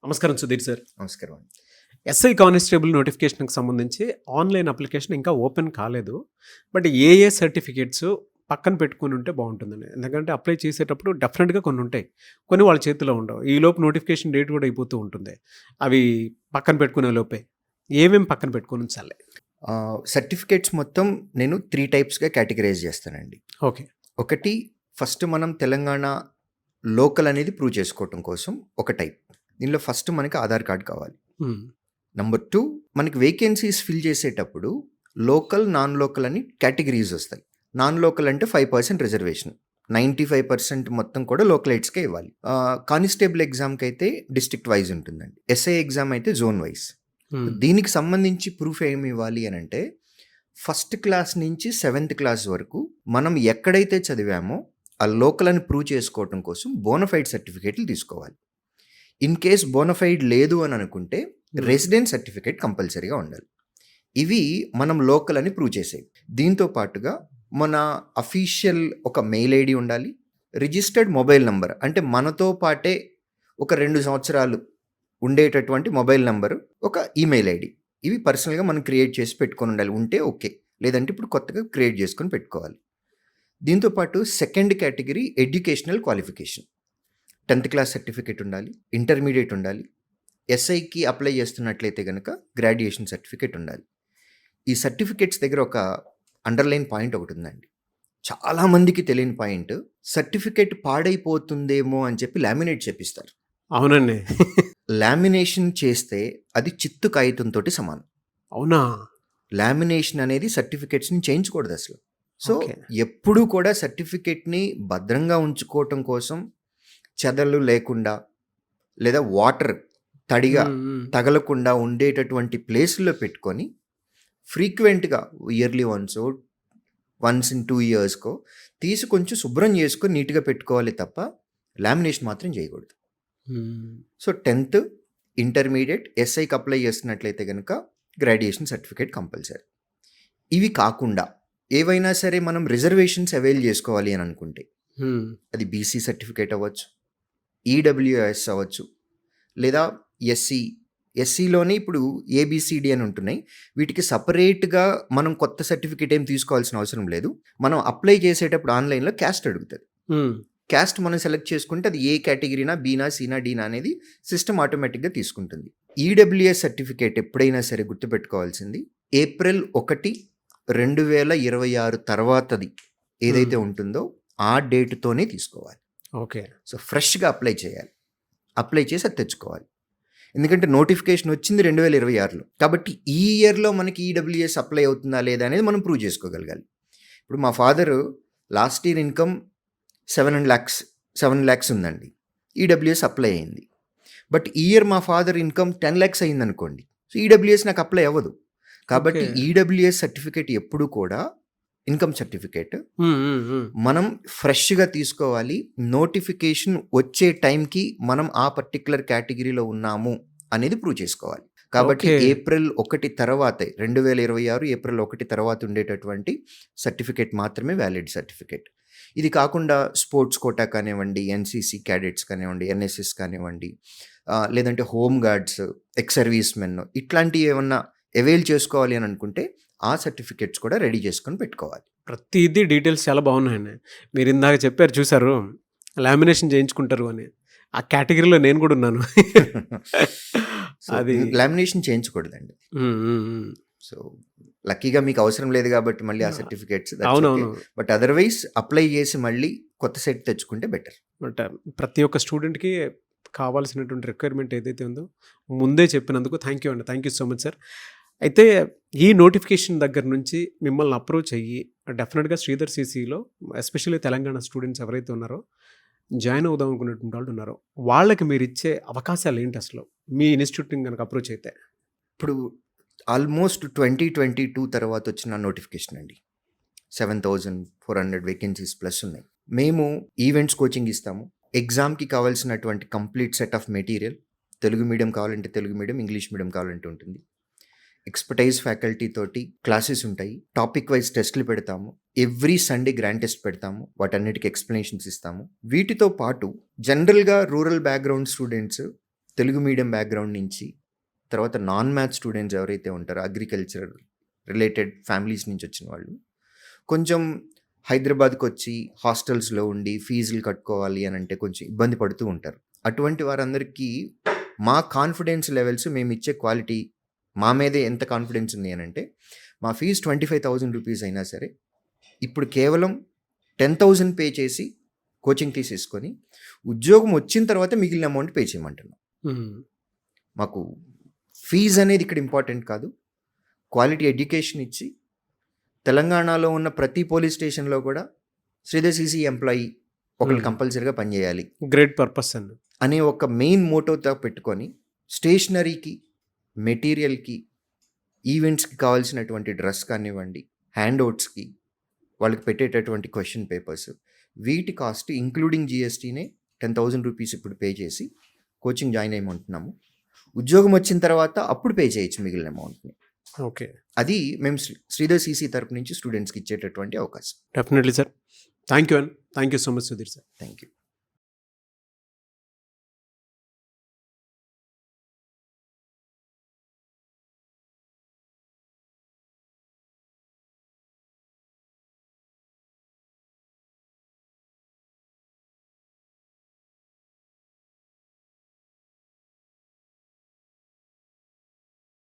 నమస్కారం సుధీర్ సార్. నమస్కారం అండి. ఎస్ఐ కానిస్టేబుల్ నోటిఫికేషన్‌కి సంబంధించి ఆన్‌లైన్ అప్లికేషన్ ఇంకా ఓపెన్ కాలేదు. బట్ ఏ సర్టిఫికేట్స్ పక్కన పెట్టుకొని ఉంటే బావుంటుందని. ఎందుకంటే అప్లై చేసేటప్పుడు డెఫినిట్‌గా కొన్ని ఉంటాయి. కొన్ని వాళ్ళ చేతిలో ఉండవు. ఈలోపు నోటిఫికేషన్ డేట్ కూడా అయిపోతూ ఉంటుంది. అవి పక్కన పెట్టుకునే లోపే ఏమేం పక్కన పెట్టుకొని ఉంచాలి? సర్టిఫికేట్స్ మొత్తం నేను 3 టైప్స్‌గా కేటగరైజ్ చేస్తానండి. ఓకే. ఒకటి, ఫస్ట్ మనం తెలంగాణ లోకల్ అనేది ప్రూవ్ చేసుకోవటం కోసం ఒక టైప్. దీనిలో ఫస్ట్ మనకి ఆధార్ కార్డ్ కావాలి. హ్మ్. నంబర్ 2, మనకి వేకెన్సీస్ ఫిల్ చేసేటప్పుడు లోకల్, నాన్ లోకల్ అని కేటగిరీస్ వస్తాయి. నాన్ లోకల్ అంటే 5% రిజర్వేషన్. 95% మొత్తం కూడా లోకలైట్స్‌కే ఇవ్వాలి. కానిస్టేబుల్ ఎగ్జామ్‌కి అయితే డిస్ట్రిక్ట్ వైజ్ ఉంటుందండి. ఎస్ఐ ఎగ్జామ్ అయితే జోన్ వైజ్. హ్మ్. దీనికి సంబంధించి ప్రూఫ్ ఏమి ఇవ్వాలి అని అంటే, ఫస్ట్ క్లాస్ నుంచి 7th క్లాస్ వరకు మనం ఎక్కడైతే చదివామో ఆ లోకల్ అని ప్రూవ్ చేసుకోవటం కోసం బోనఫైడ్ సర్టిఫికేట్లు తీసుకోవాలి. ఇన్ కేస్ బోనఫైడ్ లేదు అని అనుకుంటే రెసిడెన్స్ సర్టిఫికేట్ కంపల్సరీగా ఉండాలి. ఇవి మనం లోకల్ అని ప్రూవ్ చేసేవి. దీంతో పాటుగా మన అఫీషియల్ ఒక మెయిల్ ఐడి ఉండాలి, రిజిస్టర్డ్ మొబైల్ నంబర్, అంటే మనతో పాటే ఒక 2 సంవత్సరాలు ఉండేటటువంటి మొబైల్ నంబరు, ఒక ఈమెయిల్ ఐడి. ఇవి పర్సనల్గా మనం క్రియేట్ చేసి పెట్టుకొని ఉండాలి. ఉంటే ఓకే, లేదంటే ఇప్పుడు కొత్తగా క్రియేట్ చేసుకొని పెట్టుకోవాలి. దీంతోపాటు second category educational qualification. 10th class certificate ఉండాలి, ఇంటర్మీడియట్ ఉండాలి, ఎస్ఐకి అప్లై చేస్తున్నట్లయితే కనుక గ్రాడ్యుయేషన్ సర్టిఫికేట్ ఉండాలి. ఈ సర్టిఫికేట్స్ దగ్గర ఒక అండర్లైన్ పాయింట్ ఒకటి ఉందండి. చాలామందికి తెలియని పాయింట్, సర్టిఫికేట్ పాడైపోతుందేమో అని చెప్పి లామినేట్ చేపిస్తారు. అవునండి. లామినేషన్ చేస్తే అది చిత్తు కాగితంతో సమానం. అవునా? లామినేషన్ అనేది సర్టిఫికేట్స్ని చేయించకూడదు అసలు. So okay. ఎప్పుడూ కూడా సర్టిఫికేట్ని భద్రంగా ఉంచుకోవటం కోసం చెదలు లేకుండా లేదా వాటర్ తడిగా హ్మ్. హ్మ్. తగలకుండా ఉండేటటువంటి ప్లేస్లో పెట్టుకొని ఫ్రీక్వెంట్గా ఇయర్లీ వన్స్ ఇన్ 2 ఇయర్స్కో తీసి కొంచెం శుభ్రం చేసుకొని నీట్గా పెట్టుకోవాలి తప్ప లామినేషన్ మాత్రం చేయకూడదు. హ్మ్. సో 10th, ఇంటర్మీడియట్, ఎస్ఐకి అప్లై చేస్తున్నట్లయితే కనుక గ్రాడ్యుయేషన్ సర్టిఫికేట్ కంపల్సరీ. ఇవి కాకుండా ఏవైనా సరే మనం రిజర్వేషన్స్ అవైల్ చేసుకోవాలి అని అనుకుంటే, హ్మ్. అది బీసీ సర్టిఫికేట్ అవ్వచ్చు, ఈడబ్ల్యూఎస్ అవ్వచ్చు, లేదా ఎస్సీలోనే ఇప్పుడు ఏబిసిడి అని ఉంటున్నాయి. వీటికి సపరేట్గా మనం కొత్త సర్టిఫికేట్ ఏం తీసుకోవాల్సిన అవసరం లేదు. మనం అప్లై చేసేటప్పుడు ఆన్లైన్లో క్యాస్ట్ అడుగుతుంది. హ్మ్. క్యాస్ట్ మనం సెలెక్ట్ చేసుకుంటే అది ఏ కేటగిరీనా, బీనా, సీనా, డీనా అనేది సిస్టమ్ ఆటోమేటిక్గా తీసుకుంటుంది. ఈడబ్ల్యూఎస్ సర్టిఫికేట్ ఎప్పుడైనా సరే గుర్తుపెట్టుకోవాల్సింది, April 1, 2026 తర్వాతది ఏదైతే ఉంటుందో ఆ డేట్తోనే తీసుకోవాలి. ఓకే. సో ఫ్రెష్గా అప్లై చేయాలి. అప్లై చేసి అది తెచ్చుకోవాలి. ఎందుకంటే నోటిఫికేషన్ వచ్చింది 2026లో. కాబట్టి ఈ ఇయర్లో మనకి ఈడబ్ల్యూఎస్ అప్లై అవుతుందా లేదా అనేది మనం ప్రూవ్ చేసుకోగలగాలి. ఇప్పుడు మా father last year income 7 lakhs ఉందండి. ఈడబ్ల్యూఎస్ అప్లై అయింది. బట్ ఈ ఇయర్ మా ఫాదర్ ఇన్కమ్ 10 lakhs అయిందనుకోండి, సో ఈడబ్ల్యూఎస్ నాకు అప్లై అవ్వదు. కాబట్టి ఓకే. ఈడబ్ల్యూఎస్ సర్టిఫికేట్ ఎప్పుడు కూడా ఇన్కమ్ సర్టిఫికేట్ హ్మ్. హ్మ్. హ్మ్. మనం ఫ్రెష్గా తీసుకోవాలి. నోటిఫికేషన్ వచ్చే టైంకి మనం ఆ పర్టికులర్ కేటగిరీలో ఉన్నాము అనేది ప్రూవ్ చేసుకోవాలి. కాబట్టి ఓకే. April 1 తర్వాతే, 2026 April 1 తర్వాత ఉండేటటువంటి సర్టిఫికేట్ మాత్రమే వ్యాలిడ్ సర్టిఫికేట్. ఇది కాకుండా స్పోర్ట్స్ కోటా కానివ్వండి, ఎన్సీసీ క్యాడెట్స్ కానివ్వండి, ఎన్ఎస్ఎస్ కానివ్వండి, లేదంటే home guards, ex service men, ఇట్లాంటివి ఏమన్నా అవైల్ చేసుకోవాలి అని అనుకుంటే ఆ సర్టిఫికేట్స్ కూడా రెడీ చేసుకొని పెట్టుకోవాలి. ప్రతీది డీటెయిల్స్ చాలా బాగున్నాయండి. మీరు ఇందాక చెప్పారు చూసారు, లామినేషన్ చేయించుకుంటారు అని. ఆ కేటగిరీలో నేను కూడా ఉన్నాను. సో అది లామినేషన్ చేయించకూడదండి. హ్మ్. హ్మ్. హ్మ్. సో లక్కీగా మీకు అవసరం లేదు కాబట్టి మళ్ళీ ఆ సర్టిఫికేట్స్ దట్స్ ఓకే. అవునవును. బట్ అదర్వైజ్ అప్లై చేసి మళ్ళీ కొత్త సెట్ తెచ్చుకుంటే బెటర్. బట్ ప్రతి ఒక్క స్టూడెంట్‌కి కావాల్సినటువంటి రిక్వైర్మెంట్ ఏదైతే ఉందో ముందే చెప్పినందుకు థ్యాంక్ యూ అండి. Thank you so much sir. అయితే ఈ నోటిఫికేషన్ దగ్గర నుంచి మిమ్మల్ని అప్రోచ్ అయ్యి డెఫినెట్‌గా శ్రీధర్ సీసీలో ఎస్పెషల్లీ తెలంగాణ స్టూడెంట్స్ ఎవరైతే ఉన్నారో జాయిన్ అవుదాం అనుకునేటువంటి వాళ్ళు ఉన్నారో వాళ్ళకి మీరిచ్చే అవకాశాలు ఏంటి అసలు? మీ ఇన్‌స్టిట్యూట్‌ని గనక అప్రోచ్ అయితే? ఇప్పుడు ఆల్మోస్ట్ 2022 తర్వాత వచ్చిన నోటిఫికేషన్ అండి. 7,400 వేకెన్సీస్ ప్లస్ ఉన్నాయి. మేము ఈవెంట్స్ కోచింగ్ ఇస్తాము. ఎగ్జామ్కి కావాల్సినటువంటి complete set of material, Telugu medium కావాలంటే తెలుగు మీడియం, ఇంగ్లీష్ మీడియం కావాలంటే ఉంటుంది. ఎక్స్పర్టైజ్ ఫ్యాకల్టీ తోటి క్లాసెస్ ఉంటాయి. టాపిక్ వైజ్ టెస్ట్లు పెడతాము. ఎవ్రీ సండే గ్రాండ్ టెస్ట్ పెడతాము. వాటన్నిటికి ఎక్స్ప్లెనేషన్స్ ఇస్తాము. వీటితో పాటు జనరల్గా rural background students Telugu medium background నుంచి, తర్వాత నాన్ మ్యాథ్స్ స్టూడెంట్స్ ఎవరైతే ఉంటారో అగ్రికల్చర్ రిలేటెడ్ ఫ్యామిలీస్ నుంచి వచ్చిన వాళ్ళు కొంచెం హైదరాబాద్కి వచ్చి హాస్టల్స్లో ఉండి ఫీజులు కట్టుకోవాలి అని అంటే కొంచెం ఇబ్బంది పడుతూ ఉంటారు. అటువంటి వారందరికీ మా కాన్ఫిడెన్స్ లెవెల్స్, మేము ఇచ్చే క్వాలిటీ, మా మీదే ఎంత కాన్ఫిడెన్స్ ఉంది అని అంటే, మా ఫీజు 25,000 రూపీస్ అయినా సరే ఇప్పుడు కేవలం 10,000 పే చేసి కోచింగ్ తీసేసుకొని ఉద్యోగం వచ్చిన తర్వాత మిగిలిన అమౌంట్ పే చేయమంటున్నాం. మాకు ఫీజు అనేది ఇక్కడ ఇంపార్టెంట్ కాదు, క్వాలిటీ ఎడ్యుకేషన్ ఇచ్చి తెలంగాణలో ఉన్న ప్రతి పోలీస్ స్టేషన్లో కూడా శ్రీధర్ సిసి ఎంప్లాయీ ఒకళ్ళు కంపల్సరీగా పనిచేయాలి గ్రేట్ పర్పస్ అండి అనే ఒక మెయిన్ మోటోతో పెట్టుకొని స్టేషనరీకి, మెటీరియల్కి, ఈవెంట్స్కి కావాల్సినటువంటి డ్రెస్ కానివ్వండి, హ్యాండ్అవుట్స్కి, వాళ్ళకి పెట్టేటటువంటి క్వశ్చన్ పేపర్స్, వీటి కాస్ట్ ఇంక్లూడింగ్ జిఎస్టీనే 10,000 రూపీస్ ఇప్పుడు పే చేసి కోచింగ్ జాయిన్ అయ్యమంటున్నాము. ఉద్యోగం వచ్చిన తర్వాత అప్పుడు పే చేయొచ్చు మిగిలిన అమౌంట్ని. ఓకే, అది మేము శ్రీధర్ సిసి తరపు నుంచి స్టూడెంట్స్కి ఇచ్చేటటువంటి అవకాశం. Definitely sir. Thank you and thank you so much Sudheer sir. Thank you.